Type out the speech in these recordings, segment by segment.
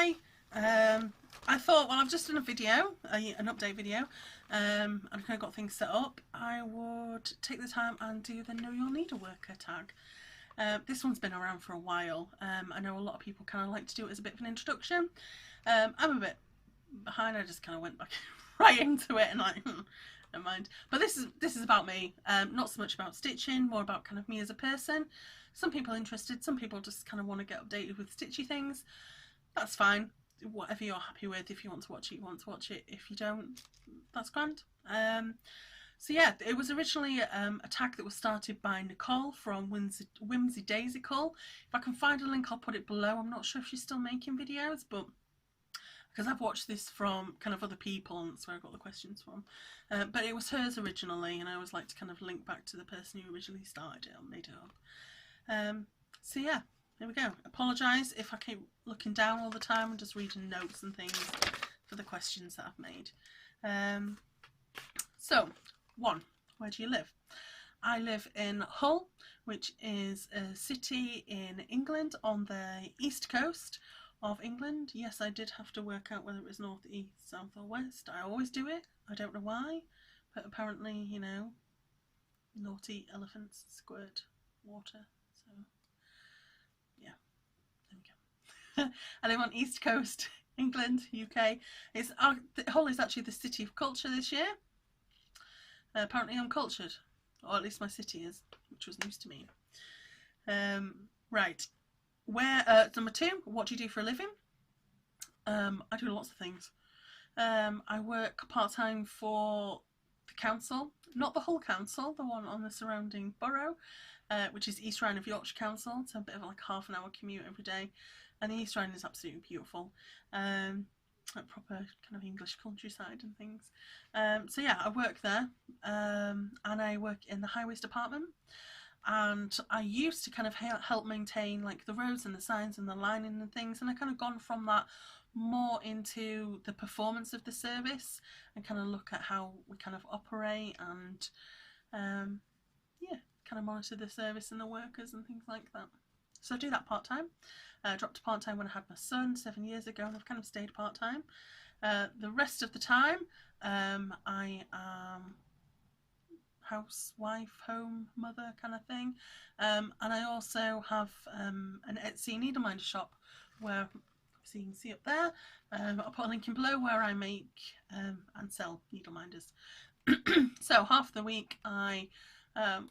Hi. I thought, well, I've just done a video, an update video, and I've kind of got things set up. I would take the time and do the Know Your Needleworker tag. This one's been around for a while. I know a lot of people kind of like to do it as a bit of an introduction. I'm a bit behind. I just kind of went back right into it and like, never mind. But this is about me. Not so much about stitching, more about kind of me as a person. Some people are interested. Some people just kind of want to get updated with stitchy things. That's fine. Whatever you're happy with. If you want to watch it, you want to watch it. If you don't, that's grand. So yeah, it was originally a tag that was started by Nicole from Whimsy Daisical. If I can find a link, I'll put it below. I'm not sure if she's still making videos, but because I've watched this from kind of other people, and that's where I got the questions from. But it was hers originally, and I always like to kind of link back to the person who originally started it or made it up. So yeah, there we go. Apologise if I keep looking down all the time and just reading notes and things for the questions that I've made. So, 1. Where do you live? I live in Hull, which is a city in England on the east coast of England. Yes, I did have to work out whether it was north, east, south or west. I always do it. I don't know why, but apparently, you know, naughty elephants squirt water. So, yeah, there we go. I live on east coast, England, UK. Hull is actually the city of culture this year. Apparently I'm cultured, or at least my city is, which was news to me. Right. Number 2, what do you do for a living? I do lots of things. I work part-time for the council, not the Hull council, the one on the surrounding borough, which is East Rhine of Yorkshire Council. It's a bit of like a half an hour commute every day, and the East Rhine is absolutely beautiful. Like proper kind of English countryside and things. So yeah, I work there, and I work in the highways department. And I used to kind of help maintain like the roads and the signs and the lining and things, and I kind of gone from that more into the performance of the service and kind of look at how we kind of operate and yeah, kind of monitor the service and the workers and things like that. So I do that part-time. I dropped to part-time when I had my son 7 years ago, and I've kind of stayed part-time. The rest of the time I am housewife, home mother kind of thing, and I also have an Etsy needleminder shop where, so you can see up there, I'll put a link in below, where I make and sell needleminders. So half the week I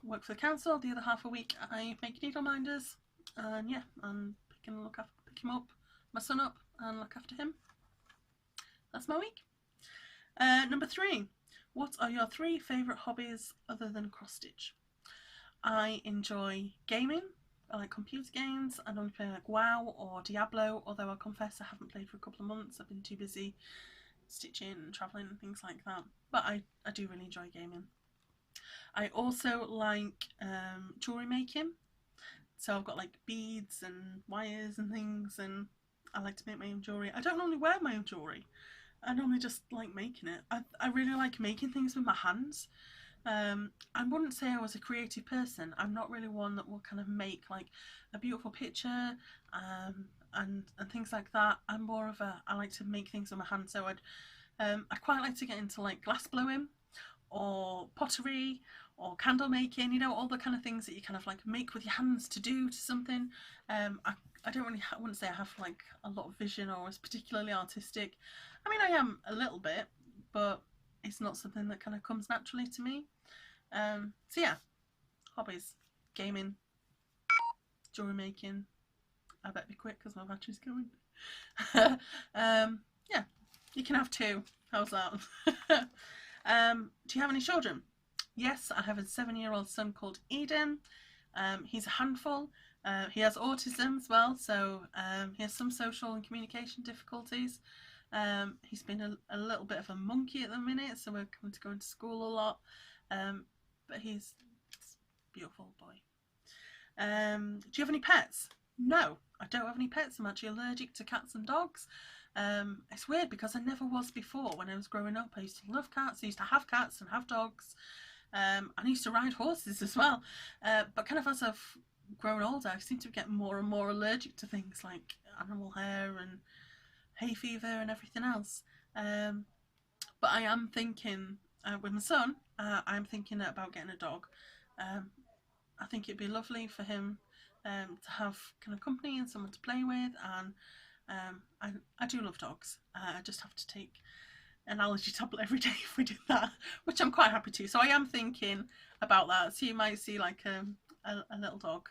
work for the council, the other half of the week I make needleminders, and yeah, I'm pick him up, my son up, and look after him. That's my week. Number 3. What are your 3 favourite hobbies other than cross stitch? I enjoy gaming. I like computer games. I normally play like WoW or Diablo, although I confess I haven't played for a couple of months. I've been too busy stitching and travelling and things like that. But I do really enjoy gaming. I also like jewellery making. So I've got like beads and wires and things, and I like to make my own jewellery. I don't normally wear my own jewellery. I normally just like making it. I really like making things with my hands. I wouldn't say I was a creative person. I'm not really one that will kind of make like a beautiful picture and things like that. I'm more of I like to make things with my hands. So I quite like to get into like glass blowing or pottery or candle making, you know, all the kind of things that you kind of like make with your hands to do to something. I don't really, I wouldn't say I have like a lot of vision or is particularly artistic. I mean, I am a little bit, but it's not something that kind of comes naturally to me. So yeah, hobbies, gaming, jewellery making. I better be quick because my battery's going. Yeah, you can have 2. How's that? Do you have any children? Yes, I have a 7-year-old son called Eden. He's a handful. He has autism as well, so he has some social and communication difficulties. He's been a little bit of a monkey at the minute, so we're coming to go into school a lot. But he's a beautiful boy. Do you have any pets? No, I don't have any pets. I'm actually allergic to cats and dogs. It's weird because I never was before. When I was growing up, I used to love cats. I used to have cats and have dogs. I used to ride horses as well. But kind of as I've grown older, I seem to get more and more allergic to things like animal hair and hay fever and everything else. But I am thinking, with my son, I'm thinking about getting a dog. I think it'd be lovely for him to have kind of company and someone to play with, and I do love dogs. I just have to take an allergy tablet every day if we did that, which I'm quite happy to. So I am thinking about that. So you might see like a little dog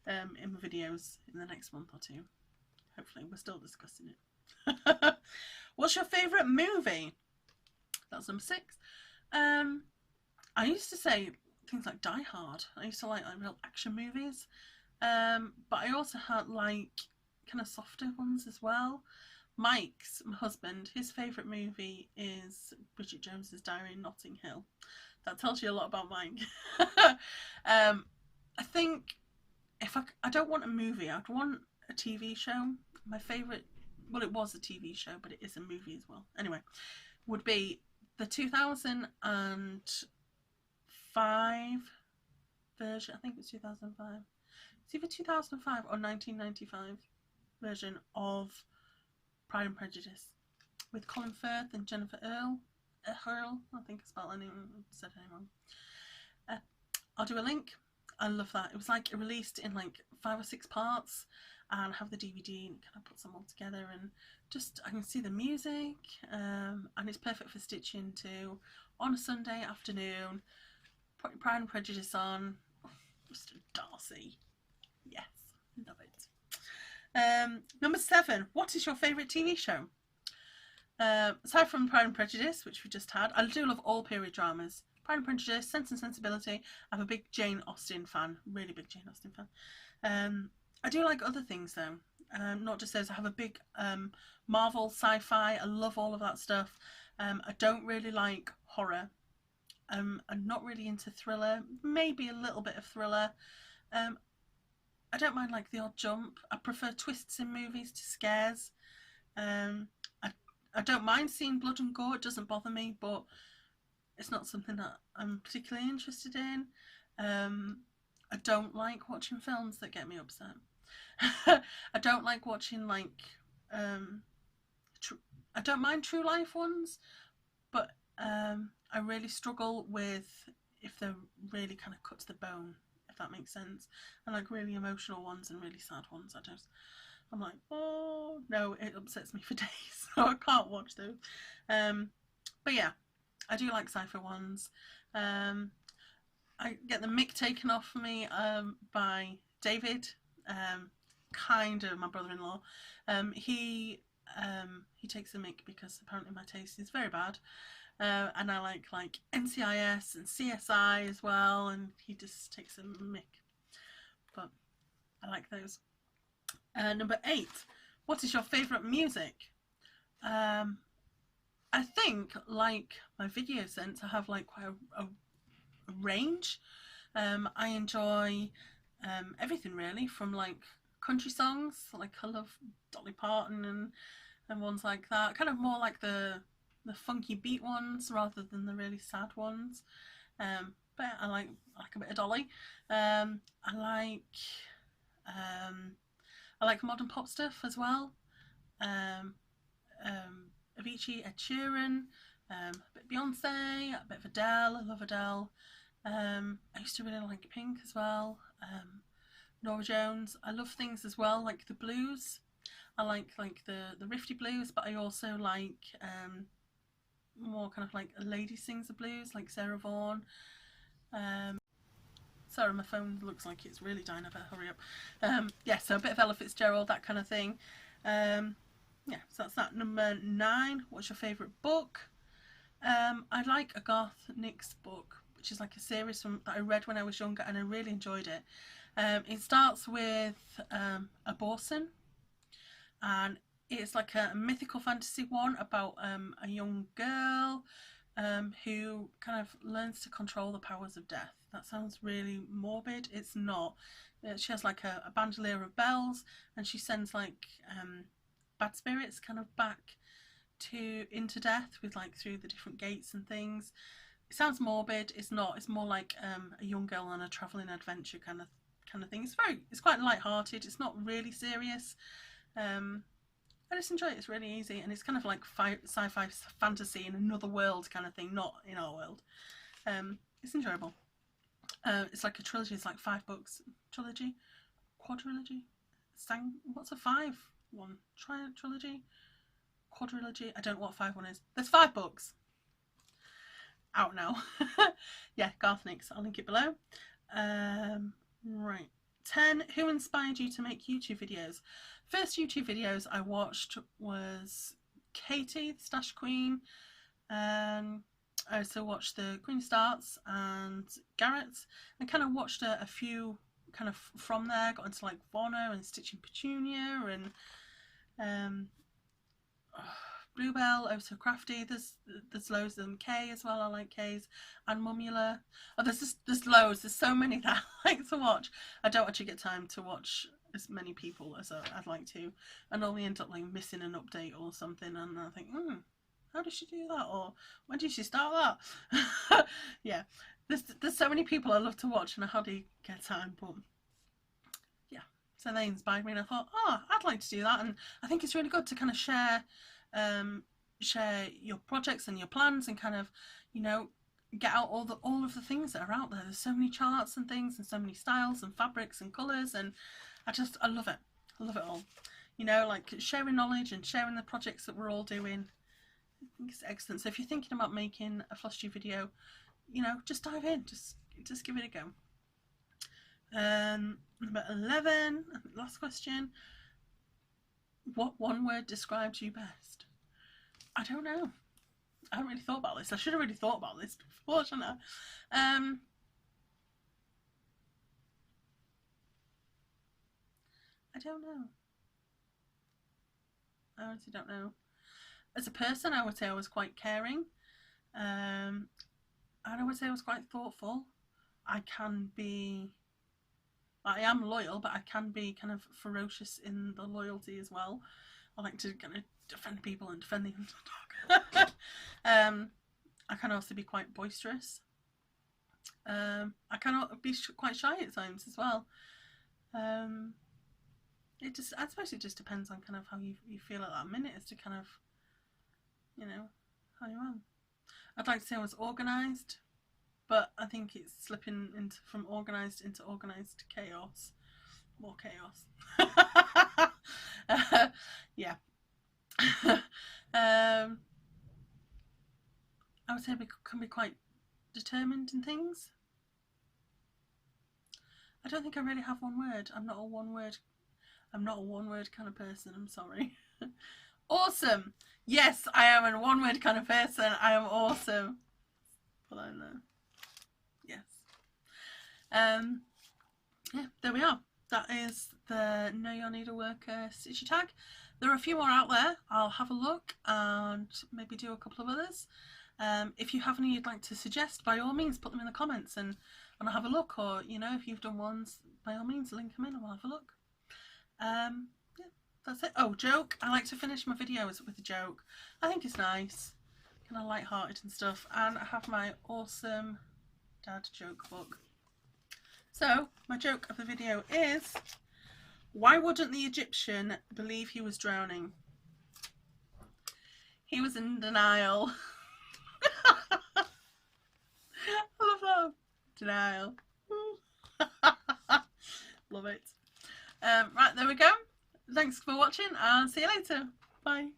in my videos in the next month or two. Hopefully, we're still discussing it. What's your favourite movie? That's number 6. I used to say things like Die Hard. I used to like real action movies. But I also had like kind of softer ones as well. Mike's, my husband, his favourite movie is Bridget Jones's Diary in Notting Hill. That tells you a lot about Mike. I think if I don't want a movie, I'd want a TV show. My favourite, well, it was a TV show, but it is a movie as well. Anyway, would be the 2005 version. I think it was 2005. It's either 2005 or 1995 version of Pride and Prejudice with Colin Firth and Jennifer Earl. I think I spelled her name, said her name wrong. I'll do a link. I love that. It was like released in like 5 or 6 parts, and have the DVD and kind of puts them all together, and just I can see the music, and it's perfect for stitching to on a Sunday afternoon. Put Pride and Prejudice on. Mr. Darcy. Yes, love it. Number 7. What is your favourite TV show? Aside from Pride and Prejudice, which we just had, I do love all period dramas. Pride and Prejudice, Sense and Sensibility. I'm a big Jane Austen fan, really big Jane Austen fan. I do like other things though, not just those. I have a big Marvel sci-fi. I love all of that stuff. I don't really like horror. I'm not really into thriller, maybe a little bit of thriller. I don't mind like the odd jump. I prefer twists in movies to scares. I don't mind seeing blood and gore, it doesn't bother me, but it's not something that I'm particularly interested in. I don't like watching films that get me upset. I don't like watching like I don't mind true life ones, but I really struggle with if they're really kind of cut to the bone, if that makes sense. I like really emotional ones and really sad ones. I'm like, oh no, it upsets me for days, so I can't watch those. But yeah, I do like sci-fi ones. I get the mick taken off for me by David, kind of my brother-in-law. He takes the mick because apparently my taste is very bad, and I like NCIS and CSI as well, and he just takes a mick. But I like those. Number 8. What is your favourite music? I think, like my video sense, I have like quite a range. I enjoy everything really, from like country songs, like I love Dolly Parton and ones like that. Kind of more like the funky beat ones rather than the really sad ones. But I like a bit of Dolly. I like modern pop stuff as well. Avicii, Ed Sheeran, a bit of Beyonce, a bit of Adele. I love Adele. I used to really like Pink as well. Nora Jones. I love things as well like the blues. I like the rifty blues, but I also like more kind of like a lady sings the blues, like Sarah Vaughan. Sorry, my phone looks like it's really dying. I better hurry up. Yeah, so a bit of Ella Fitzgerald, that kind of thing. Yeah, so that's that. Number 9. What's your favourite book? I like a Garth Nix book, which is like a series that I read when I was younger, and I really enjoyed it. It starts with a Borson, and it's like a mythical fantasy one about a young girl who kind of learns to control the powers of death. That sounds really morbid. It's not. She has like a bandolier of bells, and she sends like bad spirits kind of back into death with like through the different gates and things. It sounds morbid. It's not. It's more like a young girl on a travelling adventure kind of thing. It's quite light-hearted. It's not really serious, and just enjoy it. It's really easy, and it's kind of like sci-fi fantasy in another world kind of thing, not in our world. It's enjoyable. It's like a trilogy. It's like 5 books. Trilogy, quadrilogy. What's a 5 one? Trilogy, quadrilogy. I don't know what 5 one is. There's 5 books out now. Yeah, Garthnix. I'll link it below. Right. 10. Who inspired you to make YouTube videos? First YouTube videos I watched was Katie, the Stash Queen. I also watched the Queen Starts and Garrett's, and kind of watched a few kind of from there. Got into like Bono and Stitching Petunia and Bluebell, Oh So Crafty. There's loads of them. Kay as well. I like Kay's, and Mumula. Oh, there's loads. There's so many that I like to watch. I don't actually get time to watch as many people as I'd like to, and only end up like missing an update or something, and I think, how did she do that, or when did she start that? Yeah, there's so many people I love to watch, and I hardly get time. But yeah, so they inspired me, and I thought, I'd like to do that. And I think it's really good to kind of share your projects and your plans, and kind of, you know, get out all of the things that are out there. There's so many charts and things, and so many styles and fabrics and colours, and I love it. I love it all. You know, like sharing knowledge and sharing the projects that we're all doing. I think it's excellent. So if you're thinking about making a floss tube video, you know, just dive in. Just give it a go. Number 11, last question. What one word describes you best? I don't know. I haven't really thought about this. I should have really thought about this before, shouldn't I? I don't know. I honestly don't know. As a person, I would say I was quite caring. And I would say I was quite thoughtful. I am loyal, but I can be kind of ferocious in the loyalty as well. I like to kind of defend people and defend the underdog. I can also be quite boisterous. I can be quite shy at times as well. I suppose it just depends on kind of how you feel at that minute as to kind of, you know, how you are. I'd like to say I was organised, but I think it's slipping from organised into organised chaos. More chaos. Yeah. I would say I can be quite determined in things. I don't think I really have one word. I'm not a one word kind of person. I'm sorry. Awesome. Yes, I am a one word kind of person. I am awesome. Put that in there. Yes. Yeah, there we are. That is the Know Your Needleworker stitchy tag. There are a few more out there. I'll have a look and maybe do a couple of others. If you have any you'd like to suggest, by all means put them in the comments and I'll have a look, or you know, if you've done ones, by all means link them in and we'll have a look. Yeah, that's it. Oh, joke. I like to finish my videos with a joke. I think it's nice, kind of light-hearted and stuff. And I have my awesome dad joke book. So my joke of the video is, why wouldn't the Egyptian believe he was drowning? He was in denial. I love that. Denial. Love it. Right, there we go. Thanks for watching and see you later. Bye.